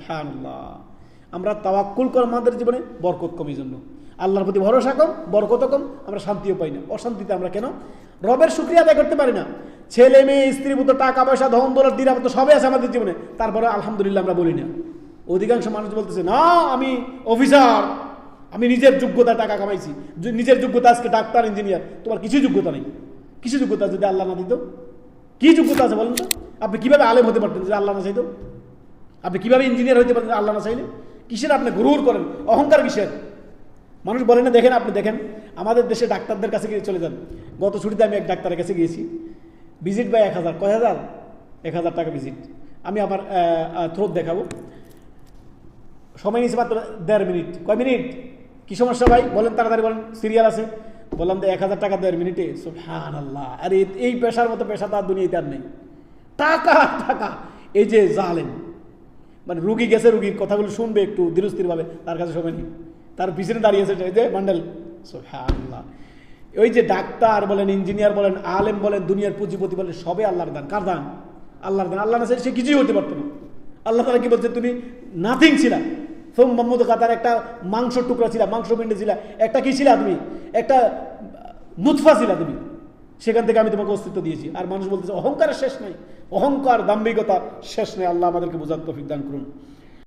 সুবহানাল্লাহ। আমরা তাওয়াক্কুল করি আমাদের জীবনে, বরকত কম। এই জন্য আল্লাহর প্রতি ভরসা কম, বরকত কম, আমরা শান্তিও পাই না। অশান্তিতে আমরা কেন? রবের শুকরিয়া আদায় করতে পারি না। ছেলে মেয়ে, স্ত্রী, পুত্র, টাকা পয়সা, ধন দৌলত, নিরাপত্তা সবই আছে আমাদের জীবনে, তারপরে আলহামদুলিল্লাহ আমরা বলি না। অধিকাংশ মানুষ বলতেছে, না আমি অফিসার, আমি নিজের যোগ্যতা টাকা কামাইছি, নিজের যোগ্যতা আজকে ডাক্তার, ইঞ্জিনিয়ার। তোমার কিছু যোগ্যতা নেই। কিছু যোগ্যতা যদি আল্লাহ না দিত, কি যোগ্যতা আছে বলেন তো? আপনি কিভাবে আলেম হতে পারতেন যদি আল্লাহ না চাইতো? আপনি কিভাবে ইঞ্জিনিয়ার হতে পারতেন আল্লাহ না চাইলে? কিসের আপনি গরুর করেন, অহংকার কিসের? মানুষ বলে না, দেখেন আপনি দেখেন আমাদের দেশে ডাক্তারদের কাছে গিয়ে চলে যান। গত ছুটিতে আমি এক ডাক্তারের কাছে গিয়েছি, ভিজিট বাই 1000, কয় হাজার? 1000 টাকা ভিজিট। আমি আমার থ্রোট দেখাবো, সময় নিয়েছে মাত্র 1.5 মিনিট। কয় মিনিট? কি সমস্যা ভাই বলেন, তাড়াতাড়ি বলেন, সিরিয়াল আছে। বললাম তো 1000 টাকা 1.5 মিনিটে। সুবহানাল্লাহ। আরে এই পেশার মতো পেশা তার দুনিয়াতে আর নেই। টাকা টাকা, এই যে জালেম, মানে রুগী গেছে, রুগীর কথাগুলো শুনবে একটু ধীরস্থিরভাবে, তার কাছে সময় নেই, তার পিছনে দাঁড়িয়েছে এই যে বান্ডেল। সুবহানাল্লাহ। ওই যে ডাক্তার বলেন, ইঞ্জিনিয়ার বলেন, আলেম বলেন, দুনিয়ার পুঁজিপতি বলেন, সবে আল্লাহর দান। কার দান? আল্লাহর দান। আল্লাহ না চাইলে সে কিছুই হতে পারতো না। আল্লাহ তাআলা কি বলছে? তুমি নাথিং ছিলা, মোহাম্মদ কাতার একটা মাংস টুকরা ছিলা, মাংস পিণ্ডে ছিলা, একটা কি ছিলা তুমি? একটা নুতফা ছিলা তুমি, সেখান থেকে আমি তোমাকে অস্তিত্ব দিয়েছি। আর মানুষ বলতেছে অহংকারের শেষ নাই, অহংকার দাম্ভিকতা শেষ নেই। আল্লাহ আমাদেরকে বোঝার তৌফিক দান করুন।